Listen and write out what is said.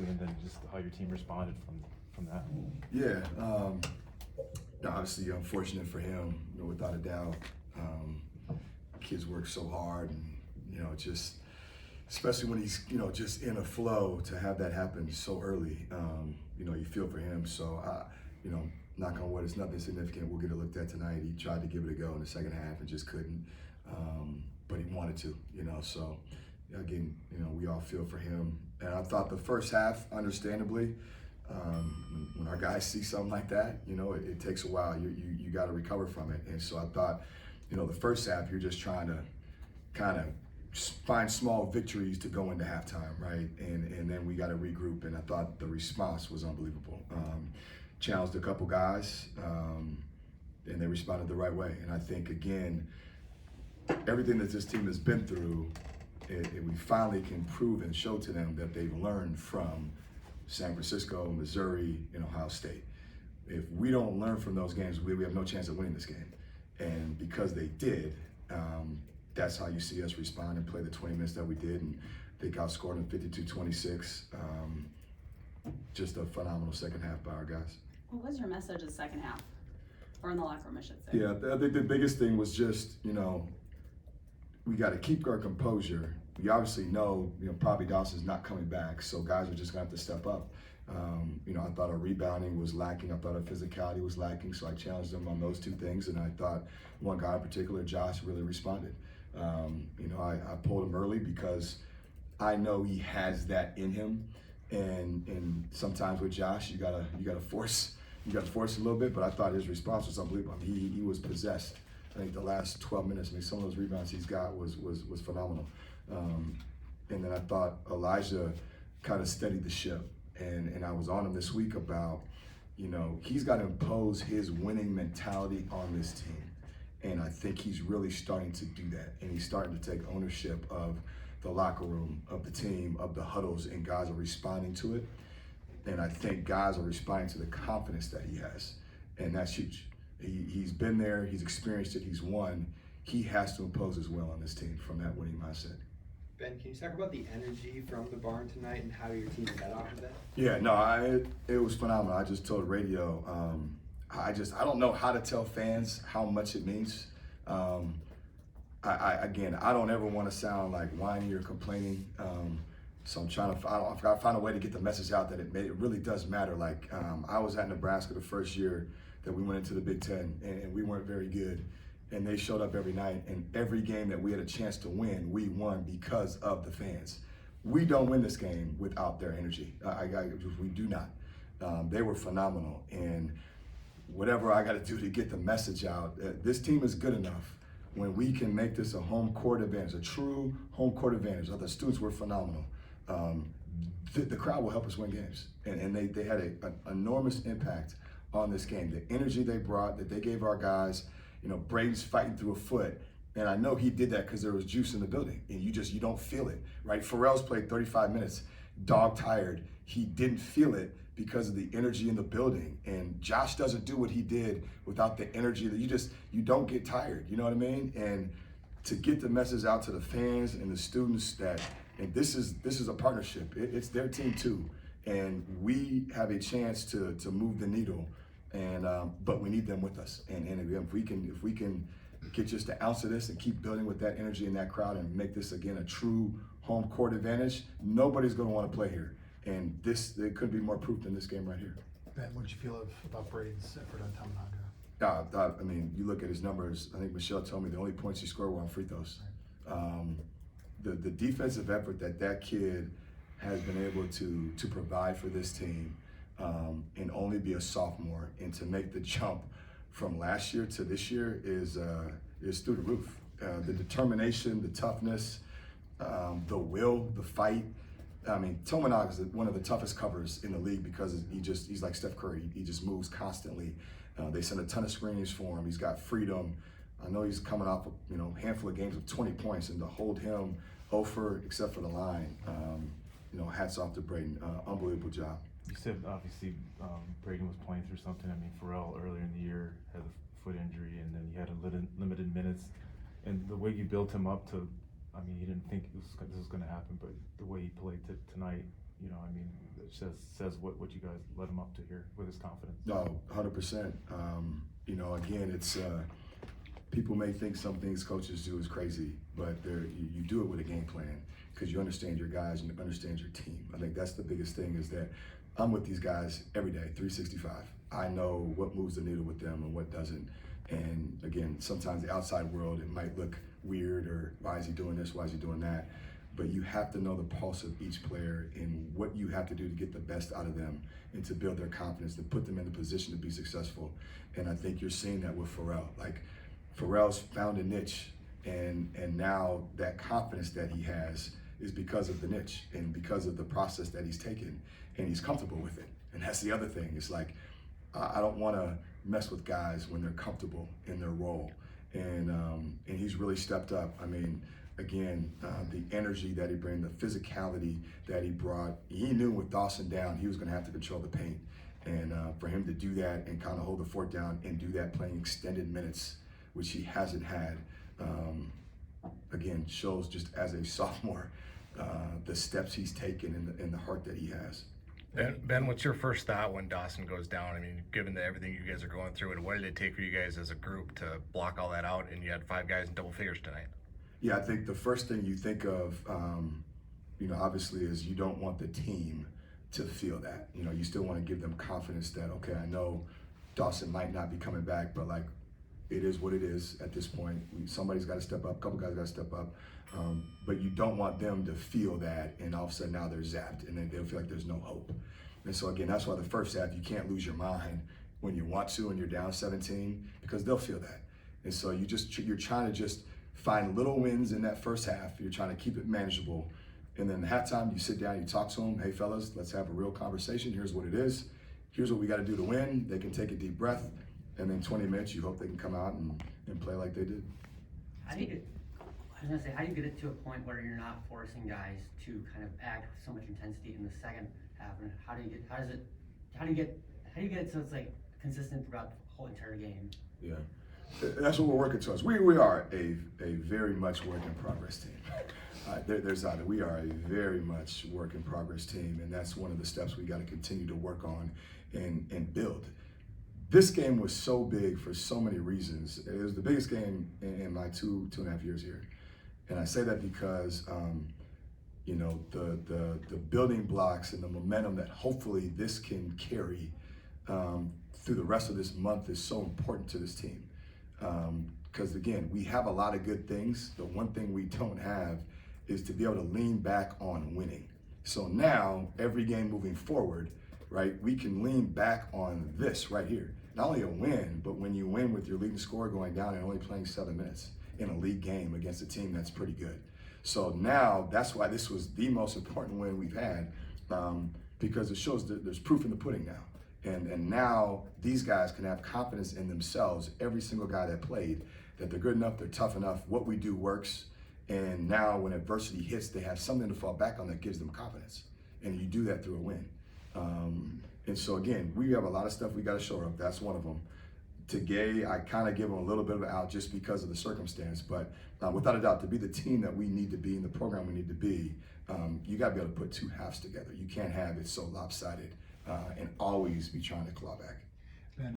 offensively, and then just how your team responded from that. Yeah, obviously unfortunate for him, without a doubt. Kids work so hard, and just especially when he's just in a flow, to have that happen so early. You feel for him. So knock on wood, it's nothing significant. We'll get it looked at tonight. He tried to give it a go in the second half and just couldn't. But he wanted to, so again, we all feel for him. And I thought the first half, understandably, when our guys see something like that, it takes a while. You got to recover from it. And so I thought, the first half, you're just trying to kind of find small victories to go into halftime, right? And then we got to regroup. And I thought the response was unbelievable. Challenged a couple guys, and they responded the right way. And I think, again, everything that this team has been through, we finally can prove and show to them that they've learned from San Francisco, Missouri, and Ohio State. If we don't learn from those games, we have no chance of winning this game. And because they did, that's how you see us respond and play the 20 minutes that we did. And they outscored them 52-26. Just a phenomenal second half by our guys. What was your message in the second half? Or in the locker room, I should say. Yeah, I think the biggest thing was just, we got to keep our composure. We obviously know, probably Dawson's not coming back, so guys are just going to have to step up. I thought our rebounding was lacking. I thought our physicality was lacking, so I challenged them on those two things, and I thought one guy in particular, Josh, really responded. I pulled him early because I know he has that in him, and sometimes with Josh, you gotta force a little bit, but I thought his response was unbelievable. He was possessed. I think the last 12 minutes, some of those rebounds he's got was phenomenal. And then I thought Elijah kind of steadied the ship. And I was on him this week about, he's got to impose his winning mentality on this team. And I think he's really starting to do that. And he's starting to take ownership of the locker room, of the team, of the huddles, and guys are responding to it. And I think guys are responding to the confidence that he has. And that's huge. He's been there, he's experienced it, he's won. He has to impose his will on this team from that winning mindset. Ben, can you talk about the energy from the barn tonight and how your team got off of that? Yeah, no, it was phenomenal. I just told radio, I don't know how to tell fans how much it means. I don't ever want to sound like whiny or complaining. So I'm trying to find a way to get the message out that it really does matter. Like, I was at Nebraska the first year that we went into the Big Ten, and we weren't very good. And they showed up every night, and every game that we had a chance to win, we won because of the fans. We don't win this game without their energy. We do not. They were phenomenal, and whatever I got to do to get the message out, this team is good enough when we can make this a home court advantage, a true home court advantage. The students were phenomenal. The crowd will help us win games, and they had an enormous impact on this game. The energy they brought, that they gave our guys, Braden's fighting through a foot, and I know he did that because there was juice in the building, and you don't feel it, right? Pharrell's played 35 minutes, dog tired. He didn't feel it because of the energy in the building, and Josh doesn't do what he did without the energy that you don't get tired, you know what I mean? And to get the message out to the fans and the students that, and this is a partnership. It's their team too, and we have a chance to move the needle. And but we need them with us. And if we can get just an ounce of this and keep building with that energy in that crowd and make this again a true home court advantage, nobody's going to want to play here. And there couldn't be more proof than this game right here. Ben, what did you feel about Braden's effort on Tamanaga? You look at his numbers. I think Michelle told me the only points he scored were on free throws. The defensive effort that kid has been able to provide for this team. And only be a sophomore, and to make the jump from last year to this year is through the roof. The determination, the toughness, the will, the fight. Tominaga is one of the toughest covers in the league because he's like Steph Curry. He just moves constantly. They send a ton of screens for him. He's got freedom. I know he's coming off a handful of games of 20 points, and to hold him over except for the line, hats off to Braden. Unbelievable job. You said obviously Braden was playing through something. Pharrell earlier in the year had a foot injury, and then he had limited minutes. And the way you built him up to, he didn't think this was going to happen, but the way he played tonight, I mean, it says what you guys led him up to here with his confidence. No, 100%. Again, it's people may think some things coaches do is crazy, but you do it with a game plan because you understand your guys and you understand your team. I think that's the biggest thing is that I'm with these guys every day, 365. I know what moves the needle with them and what doesn't. And again, sometimes the outside world, it might look weird or why is he doing this, why is he doing that? But you have to know the pulse of each player and what you have to do to get the best out of them and to build their confidence, to put them in the position to be successful. And I think you're seeing that with Pharrell. Like, Pharrell's found a niche, and now that confidence that he has is because of the niche and because of the process that he's taken, and he's comfortable with it. And that's the other thing. It's like, I don't want to mess with guys when they're comfortable in their role. And he's really stepped up. I mean, again, the energy that he brought, the physicality that he brought. He knew with Dawson down, he was going to have to control the paint. And for him to do that and kind of hold the fort down and do that playing extended minutes, which he hasn't had, again, shows just as a sophomore, the steps he's taken and the heart that he has. Ben, what's your first thought when Dawson goes down? I mean, given that everything you guys are going through, and what did it take for you guys as a group to block all that out, and you had 5 guys in double figures tonight? Yeah, I think the first thing you think of, obviously, is you don't want the team to feel that. You still want to give them confidence that, okay, I know Dawson might not be coming back, but like, it is what it is at this point. Somebody's got to step up, a couple guys got to step up. But you don't want them to feel that, and all of a sudden now they're zapped, and then they'll feel like there's no hope. And so again, that's why the first half, you can't lose your mind when you want to and you're down 17, because they'll feel that. And so you're trying to just find little wins in that first half. You're trying to keep it manageable. And then at halftime, you sit down, you talk to them. Hey, fellas, let's have a real conversation. Here's what it is. Here's what we got to do to win. They can take a deep breath. And then 20 minutes, you hope they can come out and play like they did. How do you get it to a point where you're not forcing guys to kind of act with so much intensity in the second half? And how do you get it so it's like consistent throughout the whole entire game? Yeah, that's what we're working towards. We are a very much work in progress team. We are a very much work in progress team, and that's one of the steps we got to continue to work on and build. This game was so big for so many reasons. It was the biggest game in my two and a half years here. And I say that because, the building blocks and the momentum that hopefully this can carry through the rest of this month is so important to this team. Because again, we have a lot of good things. The one thing we don't have is to be able to lean back on winning. So now, every game moving forward, right, we can lean back on this right here. Not only a win, but when you win with your leading scorer going down and only playing 7 minutes in a league game against a team that's pretty good. So now that's why this was the most important win we've had, because it shows that there's proof in the pudding now. And now these guys can have confidence in themselves, every single guy that played, that they're good enough, they're tough enough, what we do works. And now when adversity hits, they have something to fall back on that gives them confidence. And you do that through a win. And so again, we have a lot of stuff we got to shore up. That's one of them. To Gay, I kind of give him a little bit of an out just because of the circumstance. But without a doubt, to be the team that we need to be in the program we need to be, you got to be able to put 2 halves together. You can't have it so lopsided and always be trying to claw back.